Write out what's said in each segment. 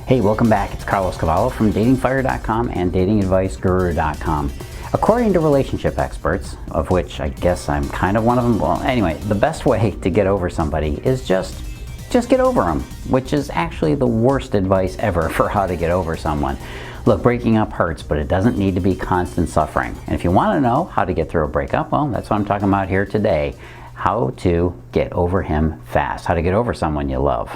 Hey, welcome back. It's Cavallo from datingfire.com and datingadviceguru.com. According to relationship experts, of which I guess I'm kind of one of them, well, anyway, the best way to get over somebody is just get over them, which is actually the worst advice ever for how to get over someone. Look, breaking up hurts, but it doesn't need to be constant suffering. And if you want to know how to get through a breakup, well, that's what I'm talking about here today. How to get over him fast, how to get over someone you love.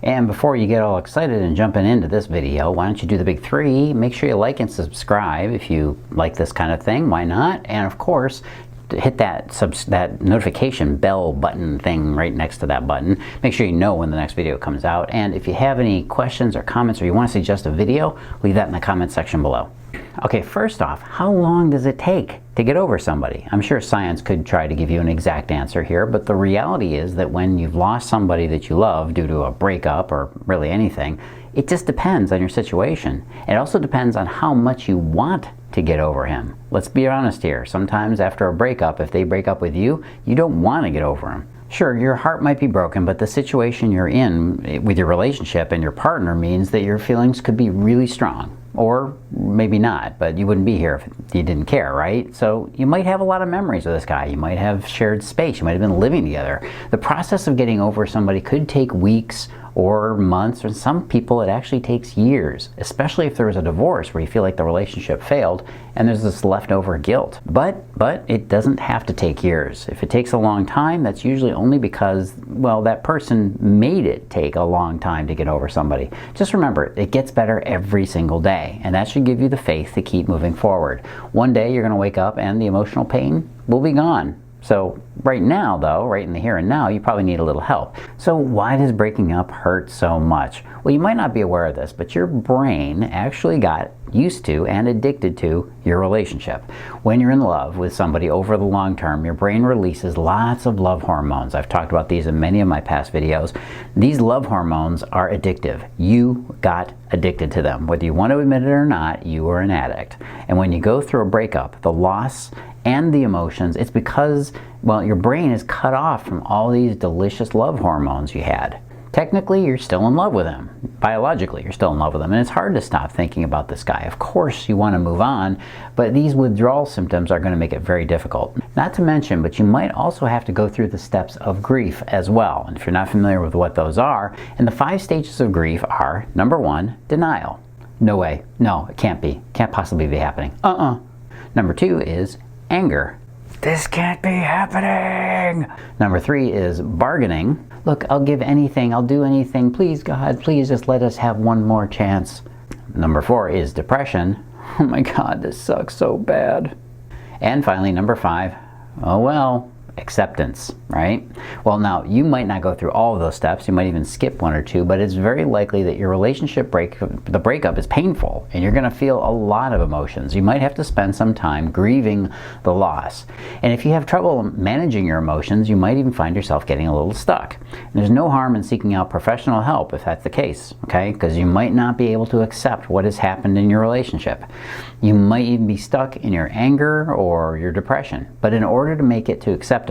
And before you get all excited and jumping into this video, why don't you do the big three? Make sure you like and subscribe if you like this kind of thing. Why not? And of course, hit that notification bell button thing right next to that button. Make sure you know when the next video comes out. And if you have any questions or comments or you want to suggest a video, leave that in the comment section below. Okay, first off, how long does it take to get over somebody? I'm sure science could try to give you an exact answer here, but the reality is that when you've lost somebody that you love due to a breakup or really anything, it just depends on your situation. It also depends on how much you want to get over him. Let's be honest here. Sometimes after a breakup, if they break up with you, you don't want to get over him. Sure, your heart might be broken, but the situation you're in with your relationship and your partner means that your feelings could be really strong. Or maybe not, but you wouldn't be here if you didn't care, right? So you might have a lot of memories of this guy. You might have shared space. You might have been living together. The process of getting over somebody could take weeks or months, or some people it actually takes years, especially if there was a divorce where you feel like the relationship failed and there's this leftover guilt. But it doesn't have to take years. If it takes a long time, that's usually only because, well, that person made it take a long time to get over somebody. Just remember, it gets better every single day, and that should give you the faith to keep moving forward. One day you're going to wake up and the emotional pain will be gone. So right now, though, right in the here and now, you probably need a little help. So why does breaking up hurt so much? Well, you might not be aware of this, but your brain actually got used to and addicted to your relationship. When you're in love with somebody over the long term, your brain releases lots of love hormones. I've talked about these in many of my past videos. These love hormones are addictive. You got addicted to them. Whether you want to admit it or not, you are an addict. And when you go through a breakup, the loss and the emotions, it's because, well, your brain is cut off from all these delicious love hormones you had. Technically, you're still in love with him. Biologically, you're still in love with him. And it's hard to stop thinking about this guy. Of course, you want to move on, but these withdrawal symptoms are going to make it very difficult. Not to mention, but you might also have to go through the steps of grief as well. And if you're not familiar with what those are, and the 5 stages of grief are, number 1, denial. No way. No, it can't be. Can't possibly be happening. Number 2 is anger. This can't be happening. Number 3 is bargaining. Look, I'll give anything, I'll do anything. Please, God, please just let us have one more chance. Number 4 is depression. Oh my God, this sucks so bad. And finally, number 5, oh well, acceptance, right? Well, now, you might not go through all of those steps. You might even skip 1 or 2, but it's very likely that your relationship the breakup is painful, and you're going to feel a lot of emotions. You might have to spend some time grieving the loss. And if you have trouble managing your emotions, you might even find yourself getting a little stuck. And there's no harm in seeking out professional help if that's the case, okay? Because you might not be able to accept what has happened in your relationship. You might even be stuck in your anger or your depression. But in order to make it to acceptance,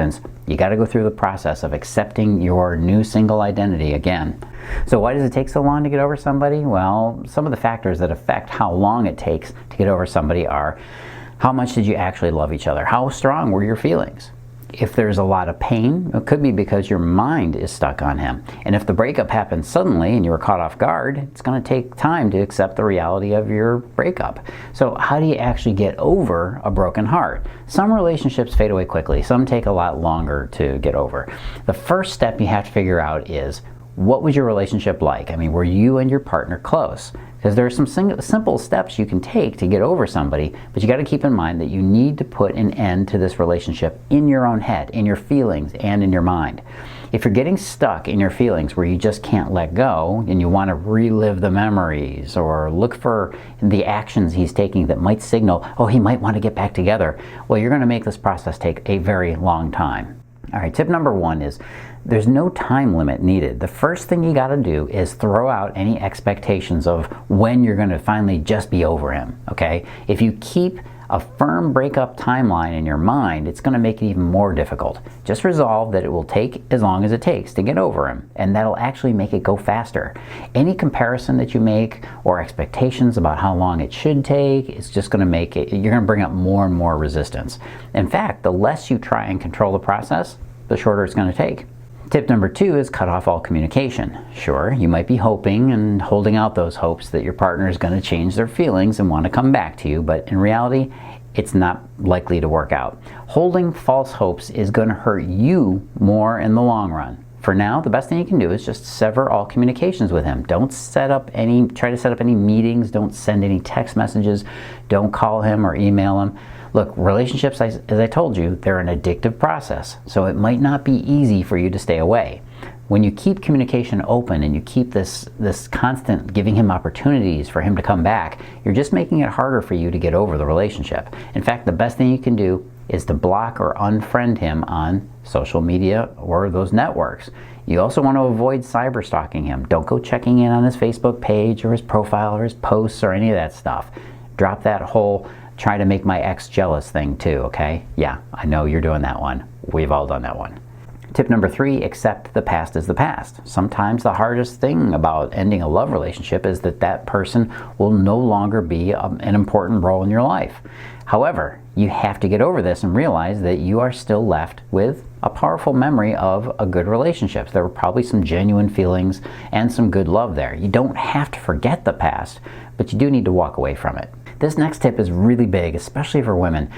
you got to go through the process of accepting your new single identity again. So why does it take so long to get over somebody? Well, some of the factors that affect how long it takes to get over somebody are: how much did you actually love each other? How strong were your feelings? If there's a lot of pain, it could be because your mind is stuck on him. And if the breakup happened suddenly and you were caught off guard, it's going to take time to accept the reality of your breakup. So how do you actually get over a broken heart? Some relationships fade away quickly. Some take a lot longer to get over. The first step you have to figure out is, what was your relationship like? I mean, were you and your partner close? Because there are some simple steps you can take to get over somebody, but you got to keep in mind that you need to put an end to this relationship in your own head, in your feelings, and in your mind. If you're getting stuck in your feelings where you just can't let go, and you want to relive the memories or look for the actions he's taking that might signal, oh, he might want to get back together, well, you're going to make this process take a very long time. All right, tip number 1 is there's no time limit needed. The first thing you got to do is throw out any expectations of when you're going to finally just be over him, okay? If you keep a firm breakup timeline in your mind, it's going to make it even more difficult. Just resolve that it will take as long as it takes to get over him, and that'll actually make it go faster. Any comparison that you make or expectations about how long it should take is just going to make it, you're going to bring up more and more resistance. In fact, the less you try and control the process, the shorter it's going to take. Tip number 2 is cut off all communication. Sure, you might be hoping and holding out those hopes that your partner is going to change their feelings and want to come back to you, but in reality, it's not likely to work out. Holding false hopes is going to hurt you more in the long run. For now, the best thing you can do is just sever all communications with him. Don't try to set up any meetings, don't send any text messages, don't call him or email him. Look, relationships, as I told you, they're an addictive process, so it might not be easy for you to stay away. When you keep communication open and you keep this constant giving him opportunities for him to come back, you're just making it harder for you to get over the relationship. In fact, the best thing you can do is to block or unfriend him on social media or those networks. You also want to avoid cyber stalking him. Don't go checking in on his Facebook page or his profile or his posts or any of that stuff. Drop that whole try to make my ex jealous thing too, okay? Yeah, I know you're doing that one. We've all done that one. Tip number 3, accept the past is the past. Sometimes the hardest thing about ending a love relationship is that person will no longer be an important role in your life. However, you have to get over this and realize that you are still left with a powerful memory of a good relationship. There were probably some genuine feelings and some good love there. You don't have to forget the past, but you do need to walk away from it. This next tip is really big, especially for women.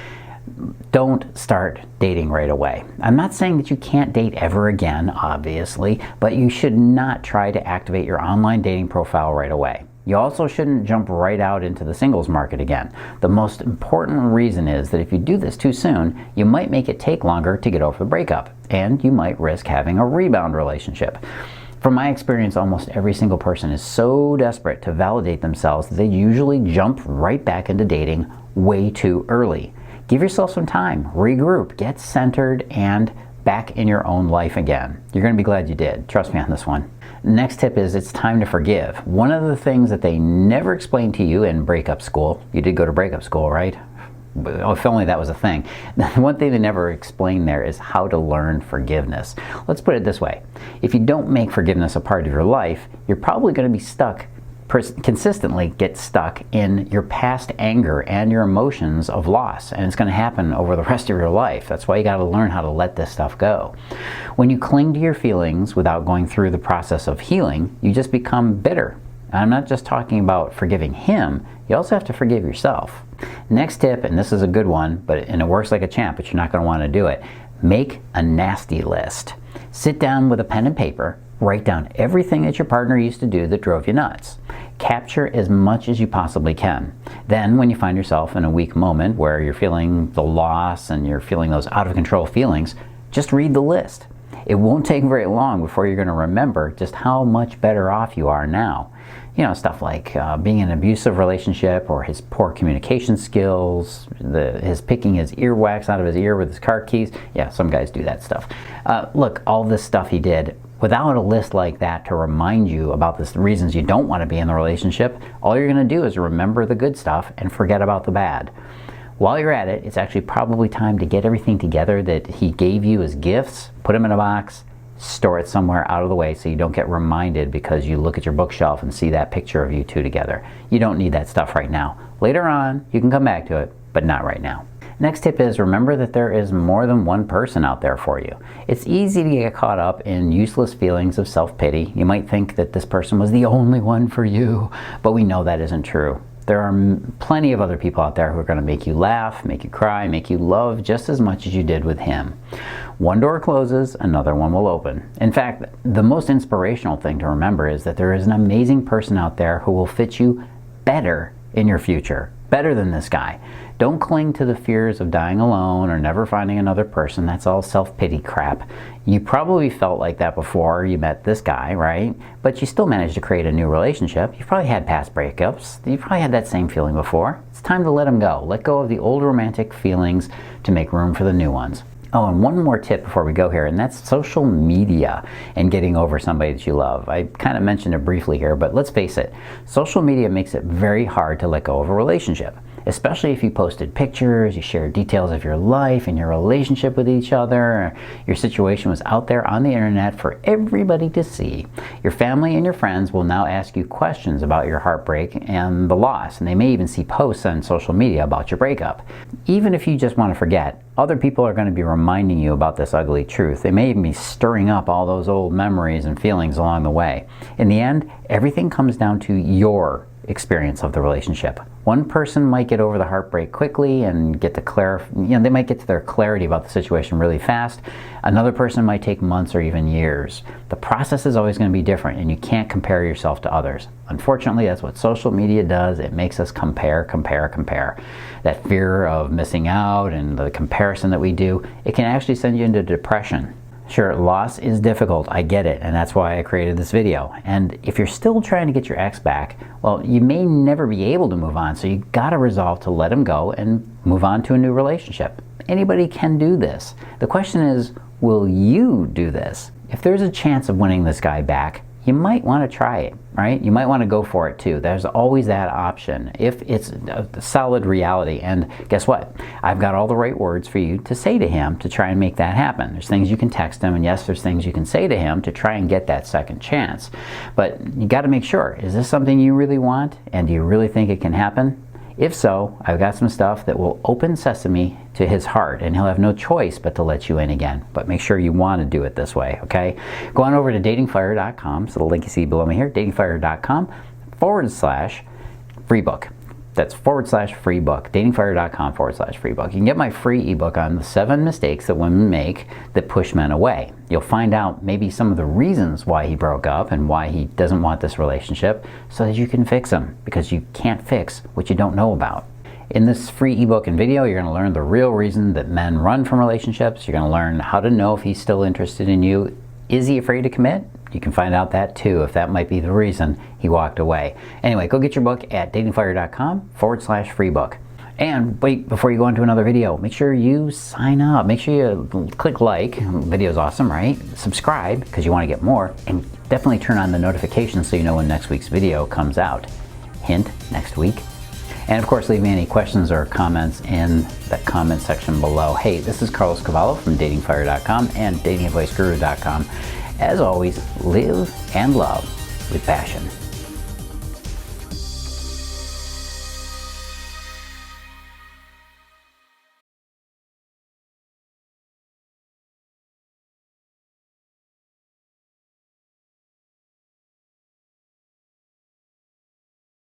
Don't start dating right away. I'm not saying that you can't date ever again, obviously, but you should not try to activate your online dating profile right away. You also shouldn't jump right out into the singles market again. The most important reason is that if you do this too soon, you might make it take longer to get over the breakup, and you might risk having a rebound relationship. From my experience, almost every single person is so desperate to validate themselves that they usually jump right back into dating way too early. Give yourself some time, regroup, get centered, and back in your own life again. You're going to be glad you did. Trust me on this one. Next tip is it's time to forgive. One of the things that they never explained to you in breakup school, you did go to breakup school, right? If only that was a thing. One thing they never explained there is how to learn forgiveness. Let's put it this way. If you don't make forgiveness a part of your life, you're probably going to be consistently get stuck in your past anger and your emotions of loss, and it's going to happen over the rest of your life. That's why you got to learn how to let this stuff go. When you cling to your feelings without going through the process of healing, you just become bitter. And I'm not just talking about forgiving him, you also have to forgive yourself. Next tip, and this is a good one, and it works like a champ, but you're not going to want to do it. Make a nasty list. Sit down with a pen and paper, write down everything that your partner used to do that drove you nuts. Capture as much as you possibly can. Then, when you find yourself in a weak moment where you're feeling the loss and you're feeling those out of control feelings, just read the list. It won't take very long before you're going to remember just how much better off you are now. You know, stuff like being in an abusive relationship, or his poor communication skills, his picking his earwax out of his ear with his car keys. Yeah, some guys do that stuff. Look, all this stuff he did, without a list like that to remind you about the reasons you don't want to be in the relationship, all you're going to do is remember the good stuff and forget about the bad. While you're at it, it's actually probably time to get everything together that he gave you as gifts, put them in a box, store it somewhere out of the way so you don't get reminded because you look at your bookshelf and see that picture of you two together. You don't need that stuff right now. Later on, you can come back to it, but not right now. Next tip is remember that there is more than one person out there for you. It's easy to get caught up in useless feelings of self-pity. You might think that this person was the only one for you, but we know that isn't true. There are plenty of other people out there who are going to make you laugh, make you cry, make you love just as much as you did with him. One door closes, another one will open. In fact, the most inspirational thing to remember is that there is an amazing person out there who will fit you better in your future, better than this guy. Don't cling to the fears of dying alone or never finding another person. That's all self-pity crap. You probably felt like that before you met this guy, right? But you still managed to create a new relationship. You've probably had past breakups. You've probably had that same feeling before. It's time to let them go. Let go of the old romantic feelings to make room for the new ones. Oh, and one more tip before we go here, and that's social media and getting over somebody that you love. I kind of mentioned it briefly here, but let's face it, social media makes it very hard to let go of a relationship. especially if you posted pictures, you shared details of your life and your relationship with each other, your situation was out there on the internet for everybody to see. Your family and your friends will now ask you questions about your heartbreak and the loss, and they may even see posts on social media about your breakup. Even if you just want to forget, other people are going to be reminding you about this ugly truth. They may even be stirring up all those old memories and feelings along the way. In the end, everything comes down to your experience of the relationship. One person might get over the heartbreak quickly and get to they might get to their clarity about the situation really fast. Another person might take months or even years. The process is always going to be different, and you can't compare yourself to others. Unfortunately, that's what social media does. It makes us compare. That fear of missing out and the comparison that we do, it can actually send you into depression. Sure, loss is difficult, I get it, and that's why I created this video. And if you're still trying to get your ex back, well, you may never be able to move on, so you gotta resolve to let him go and move on to a new relationship. Anybody can do this. The question is, will you do this? If there's a chance of winning this guy back, you might want to try it, right? You might want to go for it too. There's always that option if it's a solid reality. And guess what? I've got all the right words for you to say to him to try and make that happen. There's things you can text him, and yes, there's things you can say to him to try and get that second chance. But you got to make sure, is this something you really want? And do you really think it can happen? If so, I've got some stuff that will open sesame to his heart, and he'll have no choice but to let you in again. But make sure you want to do it this way, okay? Go on over to datingfire.com, so the link you see below me here, datingfire.com/free book. That's /free book, datingfire.com /free book. You can get my free ebook on the 7 mistakes that women make that push men away. You'll find out maybe some of the reasons why he broke up and why he doesn't want this relationship, so that you can fix him, because you can't fix what you don't know about. In this free ebook and video, you're going to learn the real reason that men run from relationships. You're going to learn how to know if he's still interested in you. Is he afraid to commit? You can find out that too, if that might be the reason he walked away. Anyway, go get your book at datingfire.com /free book. And wait, before you go into another video, make sure you sign up. Make sure you click like. Video's awesome, right? Subscribe, because you want to get more. And definitely turn on the notifications so you know when next week's video comes out. Hint, next week. And of course, leave me any questions or comments in the comment section below. Hey, this is Cavallo from datingfire.com and datingadviceguru.com. As always, live and love with passion.